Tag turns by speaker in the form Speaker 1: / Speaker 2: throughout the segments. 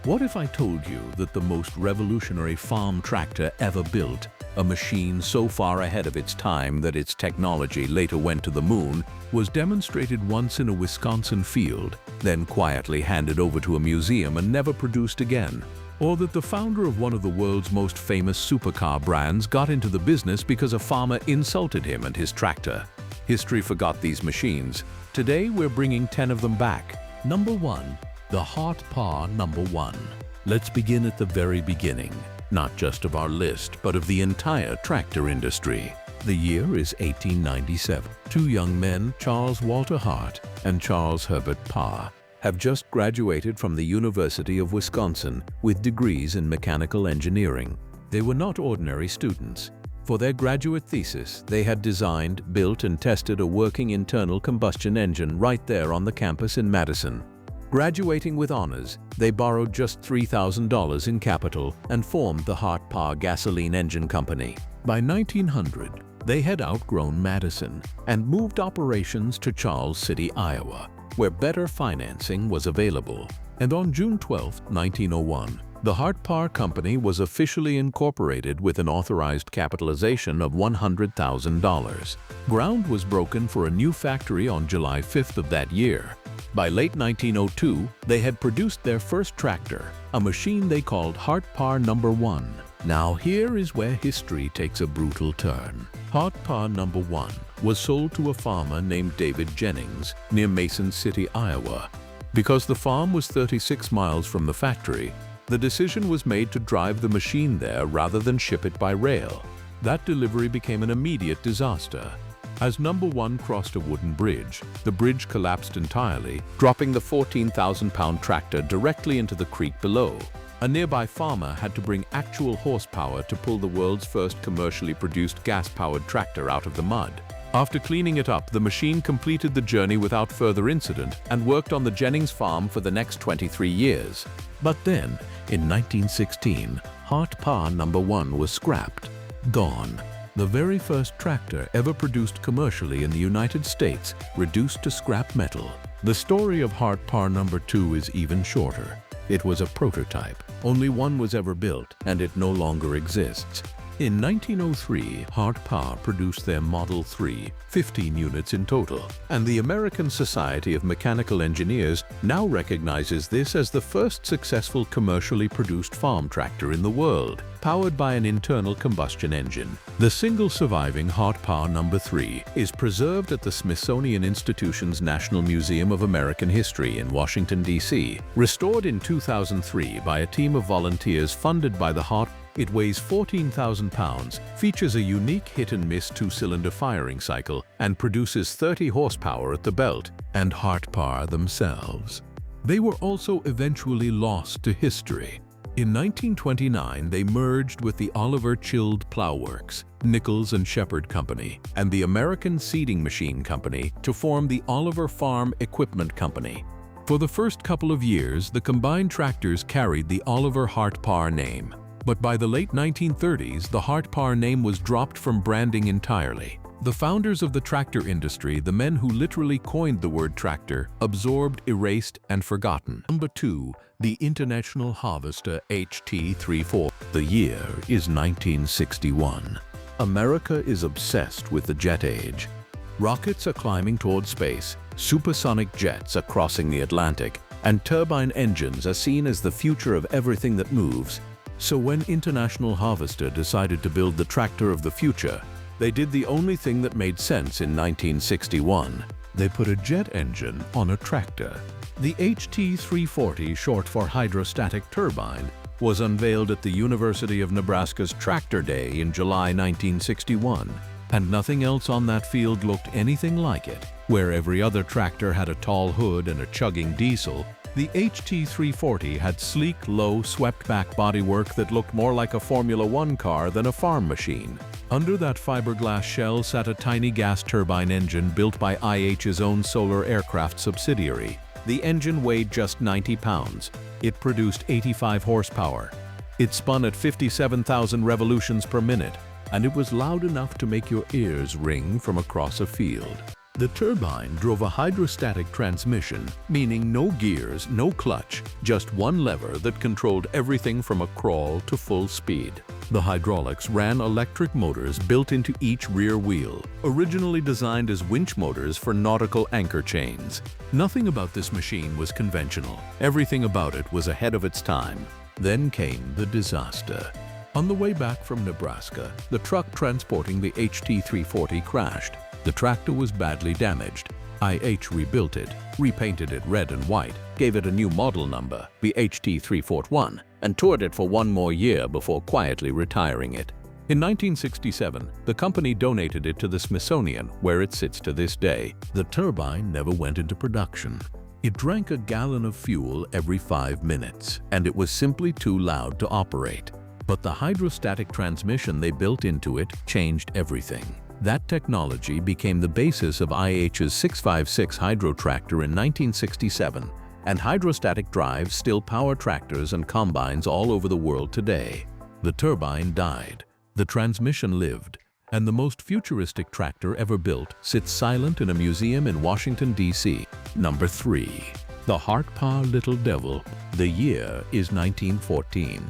Speaker 1: What if I told you that the most revolutionary farm tractor ever built, a machine so far ahead of its time that its technology later went to the moon, was demonstrated once in a Wisconsin field, then quietly handed over to a museum and never produced again? Or that the founder of one of the world's most famous supercar brands got into the business because a farmer insulted him and his tractor? History forgot these machines. Today we're bringing 10 of them back. Number 1. The Hart-Parr Number 1. Let's begin at the very beginning, not just of our list, but of the entire tractor industry. The year is 1897. Two young men, Charles Walter Hart and Charles Herbert Parr, have just graduated from the University of Wisconsin with degrees in mechanical engineering. They were not ordinary students. For their graduate thesis, they had designed, built, and tested a working internal combustion engine right there on the campus in Madison. Graduating with honors, they borrowed just $3,000 in capital and formed the Hart-Parr Gasoline Engine Company. By 1900, they had outgrown Madison and moved operations to Charles City, Iowa, where better financing was available. And on June 12, 1901, the Hart-Parr Company was officially incorporated with an authorized capitalization of $100,000. Ground was broken for a new factory on July 5th of that year. By late 1902, they had produced their first tractor, a machine they called Hart-Parr Number 1. Now here is where history takes a brutal turn. Hart-Parr Number 1 was sold to a farmer named David Jennings near Mason City, Iowa. Because the farm was 36 miles from the factory, the decision was made to drive the machine there rather than ship it by rail. That delivery became an immediate disaster. As Number 1 crossed a wooden bridge, the bridge collapsed entirely, dropping the 14,000-pound tractor directly into the creek below. A nearby farmer had to bring actual horsepower to pull the world's first commercially produced gas-powered tractor out of the mud. After cleaning it up, the machine completed the journey without further incident and worked on the Jennings farm for the next 23 years. But then, in 1916, Hart-Parr Number 1 was scrapped. Gone. The very first tractor ever produced commercially in the United States, reduced to scrap metal. The story of Hart-Parr Number 2 is even shorter. It was a prototype. Only one was ever built, and it no longer exists. In 1903, Hart-Parr produced their Model 3, 15 units in total, and the American Society of Mechanical Engineers now recognizes this as the first successful commercially produced farm tractor in the world, powered by an internal combustion engine. The single surviving Hart-Parr Number 3 is preserved at the Smithsonian Institution's National Museum of American History in Washington, D.C. Restored in 2003 by a team of volunteers funded by the Hart. It weighs 14,000 pounds, features a unique hit-and-miss two-cylinder firing cycle, and produces 30 horsepower at the belt, and Hart-Parr themselves. They were also eventually lost to history. In 1929, they merged with the Oliver Chilled Plow Works, Nichols and Shepard Company, and the American Seeding Machine Company to form the Oliver Farm Equipment Company. For the first couple of years, the combined tractors carried the Oliver Hart-Parr name. But by the late 1930s, the Hart-Parr name was dropped from branding entirely. The founders of the tractor industry, the men who literally coined the word tractor, absorbed, erased, and forgotten. Number 2. The International Harvester HT34. The year is 1961. America is obsessed with the jet age. Rockets are climbing toward space, supersonic jets are crossing the Atlantic, and turbine engines are seen as the future of everything that moves. So when International Harvester decided to build the tractor of the future, they did the only thing that made sense in 1961. They put a jet engine on a tractor. The HT340, short for hydrostatic turbine, was unveiled at the University of Nebraska's Tractor Day in July 1961, and nothing else on that field looked anything like it. Where every other tractor had a tall hood and a chugging diesel, the HT340 had sleek, low, swept-back bodywork that looked more like a Formula One car than a farm machine. Under that fiberglass shell sat a tiny gas turbine engine built by IH's own solar aircraft subsidiary. The engine weighed just 90 pounds. It produced 85 horsepower. It spun at 57,000 revolutions per minute, and it was loud enough to make your ears ring from across a field. The turbine drove a hydrostatic transmission, meaning no gears, no clutch, just one lever that controlled everything from a crawl to full speed. The hydraulics ran electric motors built into each rear wheel, originally designed as winch motors for nautical anchor chains. Nothing about this machine was conventional. Everything about it was ahead of its time. Then came the disaster. On the way back from Nebraska, the truck transporting the HT340 crashed. The tractor was badly damaged. IH rebuilt it, repainted it red and white, gave it a new model number, the HT341, and toured it for one more year before quietly retiring it. In 1967, the company donated it to the Smithsonian, where it sits to this day. The turbine never went into production. It drank a gallon of fuel every 5 minutes, and it was simply too loud to operate. But the hydrostatic transmission they built into it changed everything. That technology became the basis of IH's 656 hydro tractor in 1967, and hydrostatic drives still power tractors and combines all over the world today. The turbine died, the transmission lived, and the most futuristic tractor ever built sits silent in a museum in Washington, D.C. Number 3. The Hart-Parr Little Devil. The year is 1914.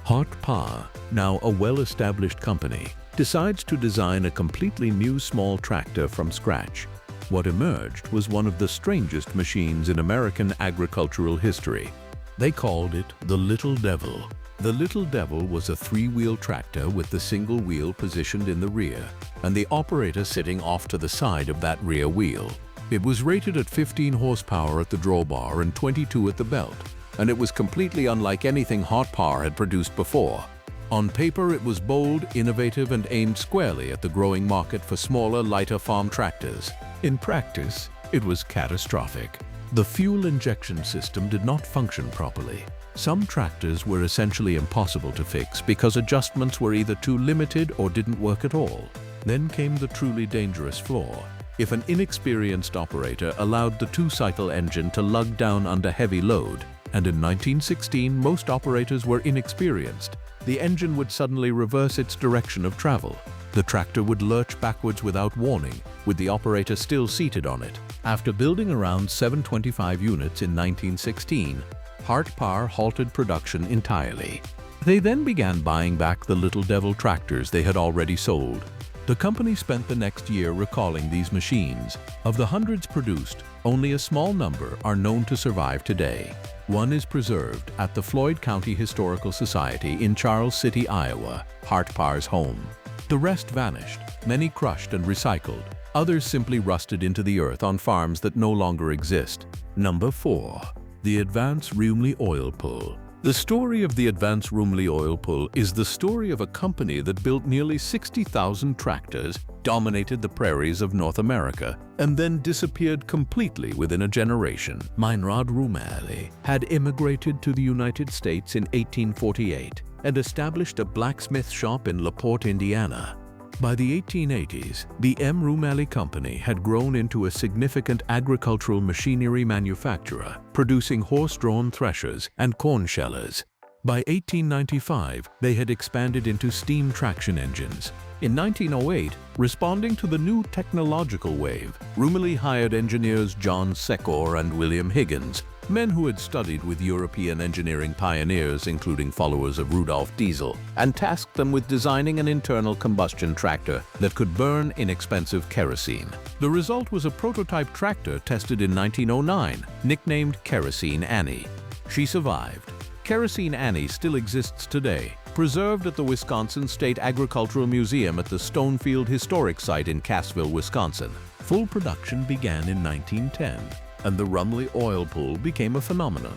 Speaker 1: Hart-Parr, now a well-established company, decides to design a completely new small tractor from scratch. What emerged was one of the strangest machines in American agricultural history. They called it the Little Devil. The Little Devil was a 3-wheel tractor with the single wheel positioned in the rear, and the operator sitting off to the side of that rear wheel. It was rated at 15 horsepower at the drawbar and 22 at the belt, and it was completely unlike anything Hart-Parr had produced before. On paper, it was bold, innovative, and aimed squarely at the growing market for smaller, lighter farm tractors. In practice, it was catastrophic. The fuel injection system did not function properly. Some tractors were essentially impossible to fix because adjustments were either too limited or didn't work at all. Then came the truly dangerous flaw. If an inexperienced operator allowed the 2-cycle engine to lug down under heavy load, and in 1916 most operators were inexperienced, the engine would suddenly reverse its direction of travel. The tractor would lurch backwards without warning, with the operator still seated on it. After building around 725 units in 1916, Hart-Parr halted production entirely. They then began buying back the Little Devil tractors they had already sold. The company spent the next year recalling these machines. Of the hundreds produced, only a small number are known to survive today. One is preserved at the Floyd County Historical Society in Charles City, Iowa, Hart-Parr's home. The rest vanished, many crushed and recycled. Others simply rusted into the earth on farms that no longer exist. Number 4. The Advance-Rumely Oil Pull. The story of the Advance-Rumely Oil Pull is the story of a company that built nearly 60,000 tractors, dominated the prairies of North America, and then disappeared completely within a generation. Minneapolis-Moline had immigrated to the United States in 1848 and established a blacksmith shop in LaPorte, Indiana. By the 1880s, the Rumely Company had grown into a significant agricultural machinery manufacturer, producing horse-drawn threshers and corn shellers. By 1895, they had expanded into steam traction engines. In 1908, responding to the new technological wave, Rumely hired engineers John Secor and William Higgins, men who had studied with European engineering pioneers, including followers of Rudolf Diesel, and tasked them with designing an internal combustion tractor that could burn inexpensive kerosene. The result was a prototype tractor tested in 1909, nicknamed Kerosene Annie. She survived. Kerosene Annie still exists today, preserved at the Wisconsin State Agricultural Museum at the Stonefield Historic Site in Cassville, Wisconsin. Full production began in 1910, and the Rumely Oil Pull became a phenomenon.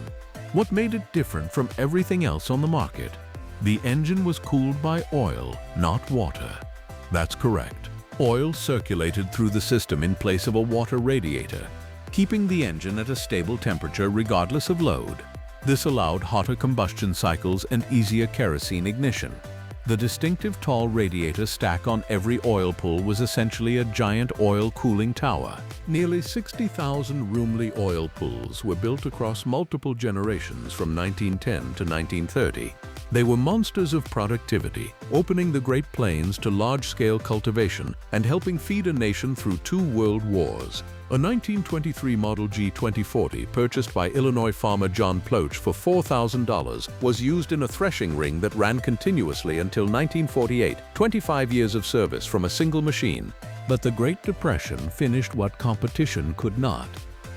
Speaker 1: What made it different from everything else on the market? The engine was cooled by oil, not water. That's correct. Oil circulated through the system in place of a water radiator, keeping the engine at a stable temperature regardless of load. This allowed hotter combustion cycles and easier kerosene ignition. The distinctive tall radiator stack on every oil pull was essentially a giant oil cooling tower. Nearly 60,000 Rumely oil pulls were built across multiple generations from 1910 to 1930. They were monsters of productivity, opening the Great Plains to large-scale cultivation and helping feed a nation through 2 world wars. A 1923 Model G 2040 purchased by Illinois farmer John Ploach for $4,000 was used in a threshing ring that ran continuously until 1948, 25 years of service from a single machine. But the Great Depression finished what competition could not.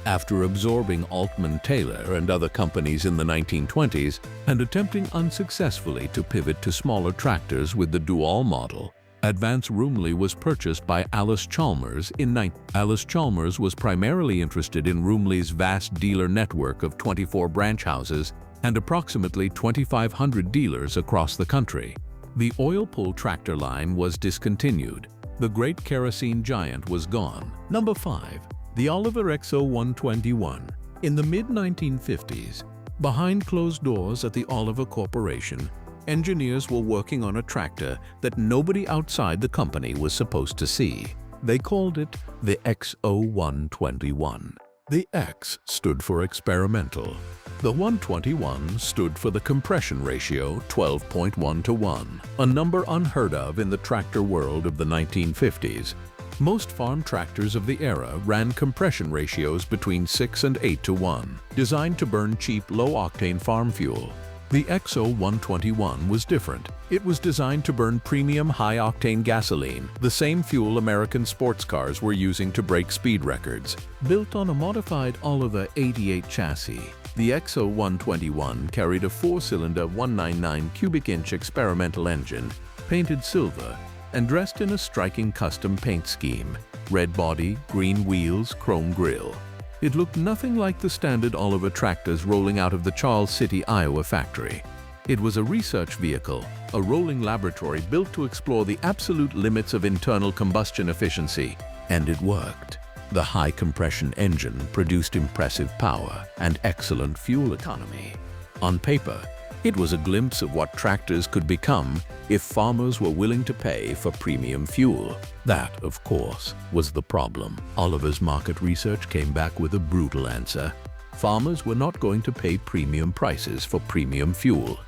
Speaker 1: After absorbing Altman-Taylor and other companies in the 1920s and attempting unsuccessfully to pivot to smaller tractors with the Dual model, Advance-Rumely was purchased by Allis-Chalmers in Allis-Chalmers was primarily interested in Rumely's vast dealer network of 24 branch houses and approximately 2,500 dealers across the country. The oil pull tractor line was discontinued. The great kerosene giant was gone. Number 5. The Oliver XO121. In the mid-1950s, behind closed doors at the Oliver Corporation, engineers were working on a tractor that nobody outside the company was supposed to see. They called it the XO121. The X stood for experimental. The 121 stood for the compression ratio 12.1 to 1, a number unheard of in the tractor world of the 1950s. Most farm tractors of the era ran compression ratios between 6 and 8 to 1, designed to burn cheap, low-octane farm fuel. The XO121 was different. It was designed to burn premium, high-octane gasoline, the same fuel American sports cars were using to break speed records. Built on a modified Oliver 88 chassis, the XO121 carried a 4-cylinder 199 cubic inch experimental engine, painted silver, and dressed in a striking custom paint scheme: red body, green wheels, chrome grille. It looked nothing like the standard Oliver tractors rolling out of the Charles City, Iowa factory. It was a research vehicle, a rolling laboratory built to explore the absolute limits of internal combustion efficiency, and it worked. The high-compression engine produced impressive power and excellent fuel economy. On paper, it was a glimpse of what tractors could become if farmers were willing to pay for premium fuel. That, of course, was the problem. Oliver's market research came back with a brutal answer. Farmers were not going to pay premium prices for premium fuel.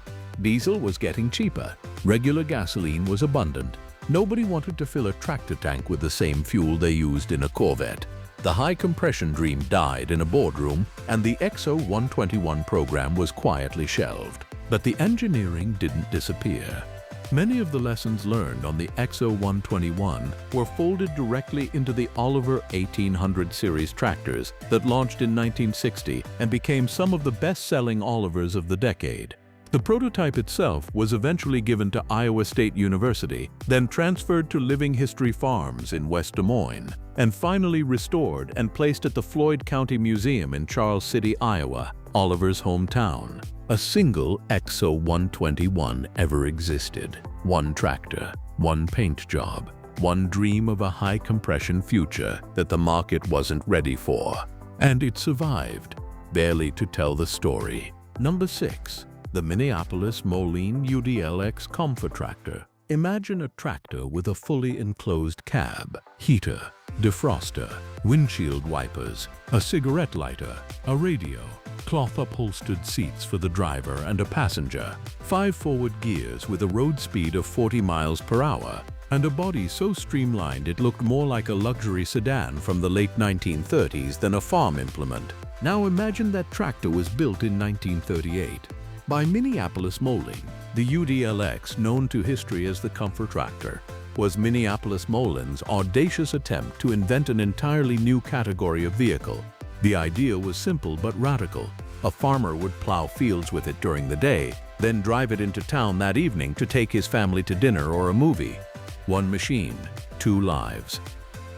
Speaker 1: Diesel was getting cheaper. Regular gasoline was abundant. Nobody wanted to fill a tractor tank with the same fuel they used in a Corvette. The high-compression dream died in a boardroom, and the XO121 program was quietly shelved. But the engineering didn't disappear. Many of the lessons learned on the XO121 were folded directly into the Oliver 1800 series tractors that launched in 1960 and became some of the best-selling Olivers of the decade. The prototype itself was eventually given to Iowa State University, then transferred to Living History Farms in West Des Moines, and finally restored and placed at the Floyd County Museum in Charles City, Iowa, Oliver's hometown. A single XO121 ever existed. One tractor, one paint job, one dream of a high-compression future that the market wasn't ready for. And it survived, barely to tell the story. Number 6. The Minneapolis-Moline UDLX Comfort Tractor. Imagine a tractor with a fully enclosed cab, heater, defroster, windshield wipers, a cigarette lighter, a radio, cloth upholstered seats for the driver and a passenger, 5 forward gears with a road speed of 40 miles per hour, and a body so streamlined it looked more like a luxury sedan from the late 1930s than a farm implement. Now imagine that tractor was built in 1938. By Minneapolis-Moline, the UDLX, known to history as the Comfort Tractor, was Minneapolis-Moline's audacious attempt to invent an entirely new category of vehicle. The idea was simple but radical. A farmer would plow fields with it during the day, then drive it into town that evening to take his family to dinner or a movie. One machine, 2 lives.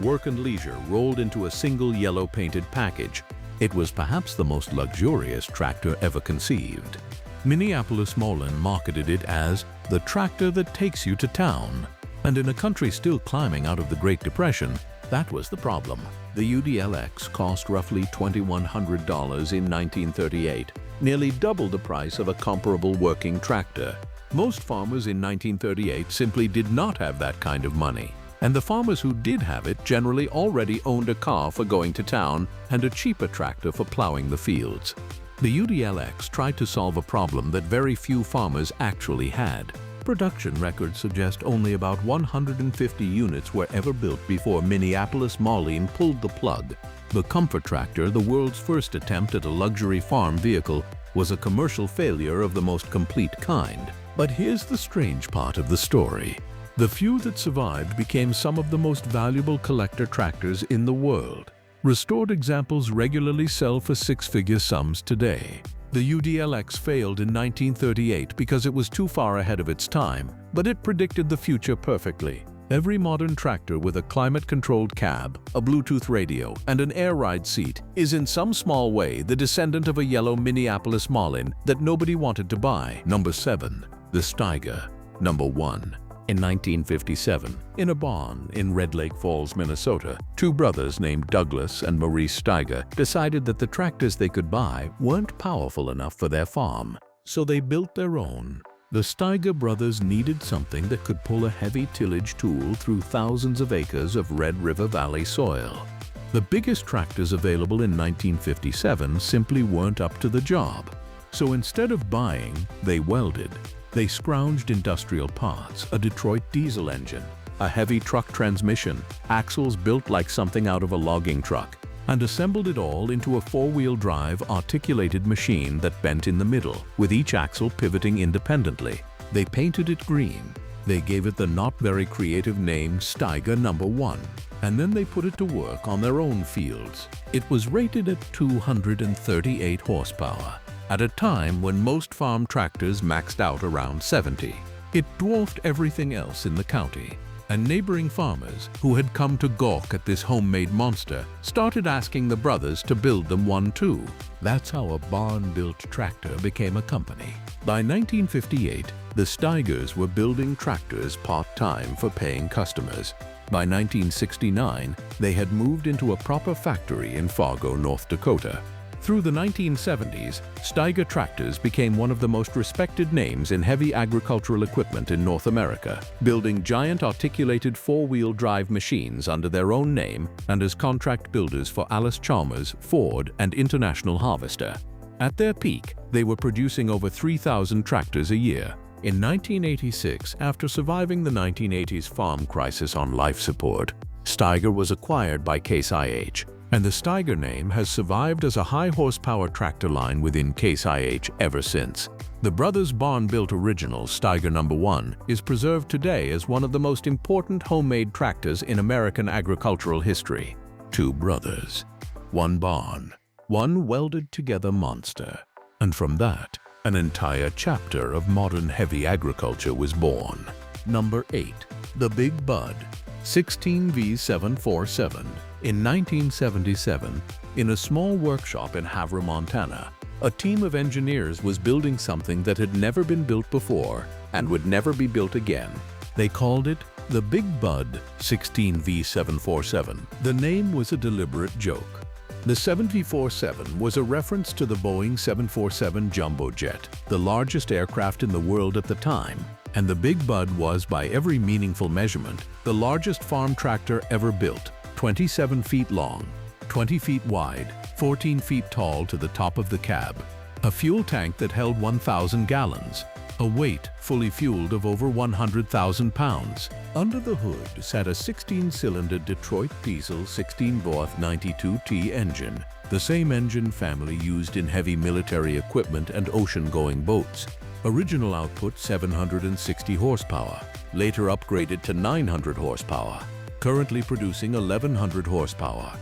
Speaker 1: Work and leisure rolled into a single yellow-painted package. It was perhaps the most luxurious tractor ever conceived. Minneapolis-Moline marketed it as the tractor that takes you to town. And in a country still climbing out of the Great Depression, that was the problem. The UDLX cost roughly $2,100 in 1938, nearly double the price of a comparable working tractor. Most farmers in 1938 simply did not have that kind of money, and the farmers who did have it generally already owned a car for going to town and a cheaper tractor for plowing the fields. The UDLX tried to solve a problem that very few farmers actually had. Production records suggest only about 150 units were ever built before Minneapolis-Moline pulled the plug. The comfort tractor, the world's first attempt at a luxury farm vehicle, was a commercial failure of the most complete kind. But here's the strange part of the story. The few that survived became some of the most valuable collector tractors in the world. Restored examples regularly sell for six-figure sums today. The UDLX failed in 1938 because it was too far ahead of its time, but it predicted the future perfectly. Every modern tractor with a climate-controlled cab, a Bluetooth radio, and an air ride seat is in some small way the descendant of a yellow Minneapolis-Moline that nobody wanted to buy. Number 7. The Steiger. Number 1. In 1957, in a barn in Red Lake Falls, Minnesota, two brothers named Douglas and Maurice Steiger decided that the tractors they could buy weren't powerful enough for their farm, so they built their own. The Steiger brothers needed something that could pull a heavy tillage tool through thousands of acres of Red River Valley soil. The biggest tractors available in 1957 simply weren't up to the job. So instead of buying, they welded. They scrounged industrial parts, a Detroit diesel engine, a heavy truck transmission, axles built like something out of a logging truck, and assembled it all into a four-wheel drive articulated machine that bent in the middle, with each axle pivoting independently. They painted it green. They gave it the not very creative name Steiger No. 1, and then they put it to work on their own fields. It was rated at 238 horsepower. At a time when most farm tractors maxed out around 70. It dwarfed everything else in the county, and neighboring farmers, who had come to gawk at this homemade monster, started asking the brothers to build them one too. That's how a barn-built tractor became a company. By 1958, the Steigers were building tractors part-time for paying customers. By 1969, they had moved into a proper factory in Fargo, North Dakota. Through the 1970s, Steiger tractors became one of the most respected names in heavy agricultural equipment in North America, building giant articulated four-wheel drive machines under their own name and as contract builders for Allis-Chalmers, Ford, and International Harvester. At their peak, they were producing over 3,000 tractors a year. In 1986, after surviving the 1980s farm crisis on life support, Steiger was acquired by Case IH. And the Steiger name has survived as a high-horsepower tractor line within Case IH ever since. The brothers' barn-built original Steiger No. 1 is preserved today as one of the most important homemade tractors in American agricultural history. Two brothers, one barn, one welded-together monster. And from that, an entire chapter of modern heavy agriculture was born. Number 8. The Big Bud 16V747. In 1977, in a small workshop in Havre, Montana, a team of engineers was building something that had never been built before and would never be built again. They called it the Big Bud 16V747. The name was a deliberate joke. The 747 was a reference to the Boeing 747 jumbo jet, the largest aircraft in the world at the time. And the Big Bud was, by every meaningful measurement, the largest farm tractor ever built, 27 feet long, 20 feet wide, 14 feet tall to the top of the cab, a fuel tank that held 1,000 gallons, a weight fully fueled of over 100,000 pounds. Under the hood sat a 16-cylinder Detroit diesel 16-Voth 92T engine, the same engine family used in heavy military equipment and ocean-going boats. Original output 760 horsepower, later upgraded to 900 horsepower, currently producing 1,100 horsepower.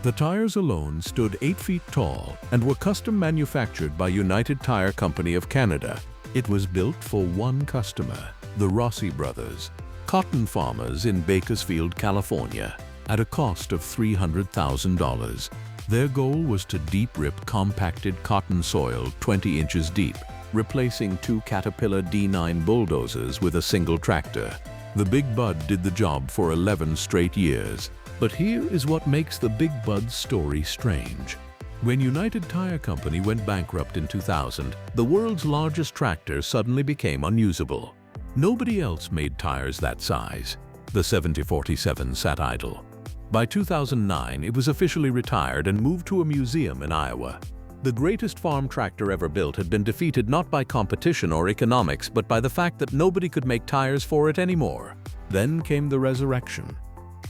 Speaker 1: The tires alone stood 8 feet tall and were custom manufactured by United Tire Company of Canada. It was built for one customer, the Rossi brothers, cotton farmers in Bakersfield, California, at a cost of $300,000. Their goal was to deep-rip compacted cotton soil 20 inches deep, replacing two Caterpillar D9 bulldozers with a single tractor. The Big Bud did the job for 11 straight years. But here is what makes the Big Bud's story strange. When United Tire Company went bankrupt in 2000, the world's largest tractor suddenly became unusable. Nobody else made tires that size. The 7047 sat idle. By 2009, it was officially retired and moved to a museum in Iowa. The greatest farm tractor ever built had been defeated not by competition or economics, but by the fact that nobody could make tires for it anymore. Then came the resurrection.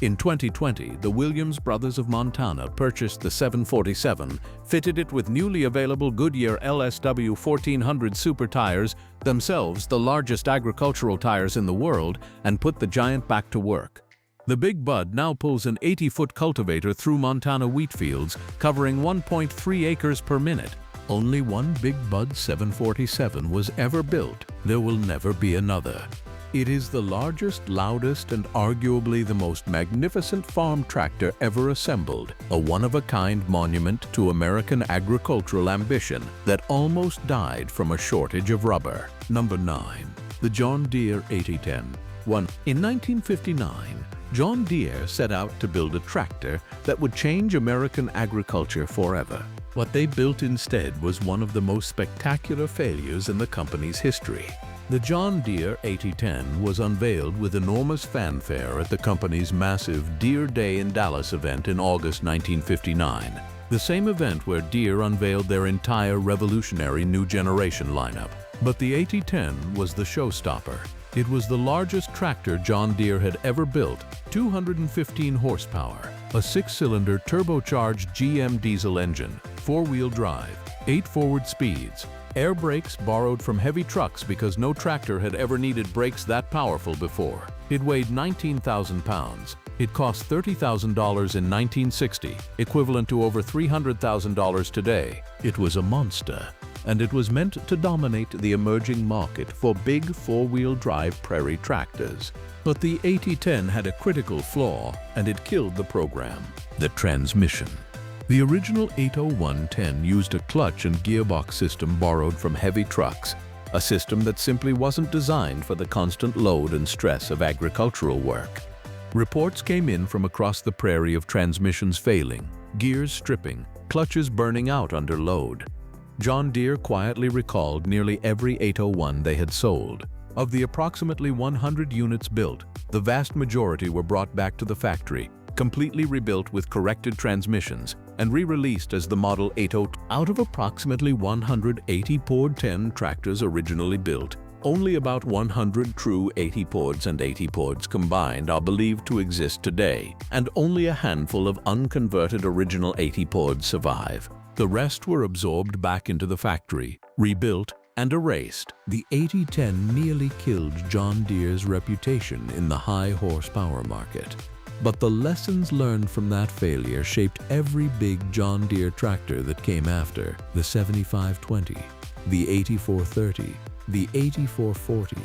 Speaker 1: In 2020, the Williams brothers of Montana purchased the 747, fitted it with newly available Goodyear LSW 1400 super tires, themselves the largest agricultural tires in the world, and put the giant back to work. The Big Bud now pulls an 80-foot cultivator through Montana wheat fields, covering 1.3 acres per minute. Only one Big Bud 747 was ever built. There will never be another. It is the largest, loudest, and arguably the most magnificent farm tractor ever assembled, a one-of-a-kind monument to American agricultural ambition that almost died from a shortage of rubber. Number 9. The John Deere 8010. In 1959, John Deere set out to build a tractor that would change American agriculture forever. What they built instead was one of the most spectacular failures in the company's history. The John Deere 8010 was unveiled with enormous fanfare at the company's massive Deere Day in Dallas event in August 1959, the same event where Deere unveiled their entire revolutionary new generation lineup. But the 8010 was the showstopper. It was the largest tractor John Deere had ever built, 215 horsepower, a 6-cylinder turbocharged GM diesel engine, 4-wheel drive, 8 forward speeds, air brakes borrowed from heavy trucks because no tractor had ever needed brakes that powerful before. It weighed 19,000 pounds. It cost $30,000 in 1960, equivalent to over $300,000 today. It was a monster, and it was meant to dominate the emerging market for big 4-wheel drive prairie tractors. But the 8010 had a critical flaw, and it killed the program: the transmission. The original 80110 used a clutch and gearbox system borrowed from heavy trucks, a system that simply wasn't designed for the constant load and stress of agricultural work. Reports came in from across the prairie of transmissions failing, gears stripping, clutches burning out under load. John Deere quietly recalled nearly every 801 they had sold. Of the approximately 100 units built, the vast majority were brought back to the factory, completely rebuilt with corrected transmissions, and re-released as the Model 80. Out of approximately 180 Ford 10 tractors originally built, only about 100 true 80 Fords and 80 Fords combined are believed to exist today, and only a handful of unconverted original 80 Fords survive. The rest were absorbed back into the factory, rebuilt, and erased. The 8010 nearly killed John Deere's reputation in the high horsepower market. But the lessons learned from that failure shaped every big John Deere tractor that came after: the 7520, the 8430, the 8440,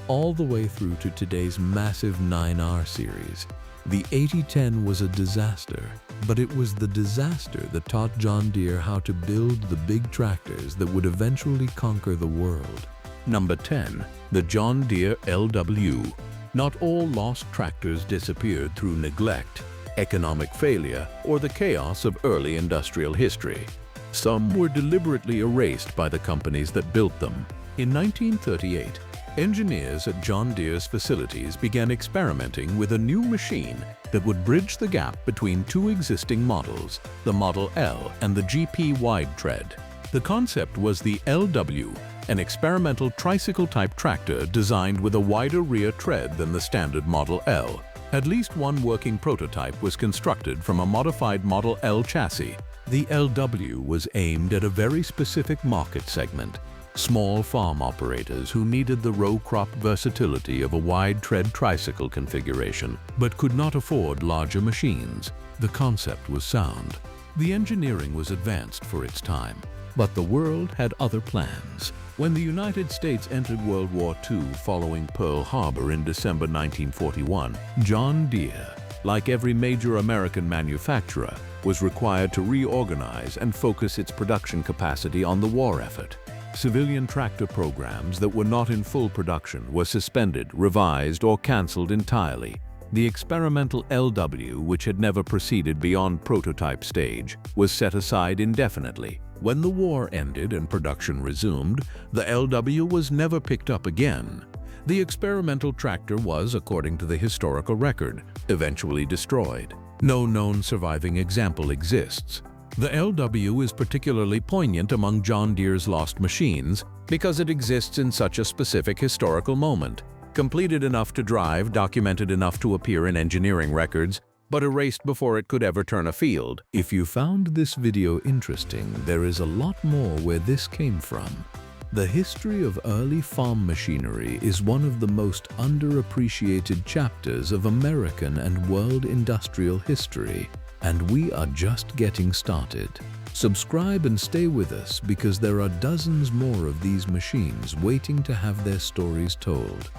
Speaker 1: all the way through to today's massive 9R series. The 8010 was a disaster, but it was the disaster that taught John Deere how to build the big tractors that would eventually conquer the world. Number 10. The John Deere LW. Not all lost tractors disappeared through neglect, economic failure, or the chaos of early industrial history. Some were deliberately erased by the companies that built them. In 1938, engineers at John Deere's facilities began experimenting with a new machine that would bridge the gap between two existing models, the Model L and the GP wide tread. The concept was the LW, an experimental tricycle-type tractor designed with a wider rear tread than the standard Model L. At least one working prototype was constructed from a modified Model L chassis. The LW was aimed at a very specific market segment: small farm operators who needed the row crop versatility of a wide tread tricycle configuration, but could not afford larger machines. The concept was sound. The engineering was advanced for its time, but the world had other plans. When the United States entered World War II following Pearl Harbor in December 1941, John Deere, like every major American manufacturer, was required to reorganize and focus its production capacity on the war effort. Civilian tractor programs that were not in full production were suspended, revised, or canceled entirely. The experimental LW, which had never proceeded beyond prototype stage, was set aside indefinitely. When the war ended and production resumed, the LW was never picked up again. The experimental tractor was, according to the historical record, eventually destroyed. No known surviving example exists. The LW is particularly poignant among John Deere's lost machines because it exists in such a specific historical moment, completed enough to drive, documented enough to appear in engineering records, but erased before it could ever turn a field. If you found this video interesting, there is a lot more where this came from. The history of early farm machinery is one of the most underappreciated chapters of American and world industrial history, and we are just getting started. Subscribe and stay with us because there are dozens more of these machines waiting to have their stories told.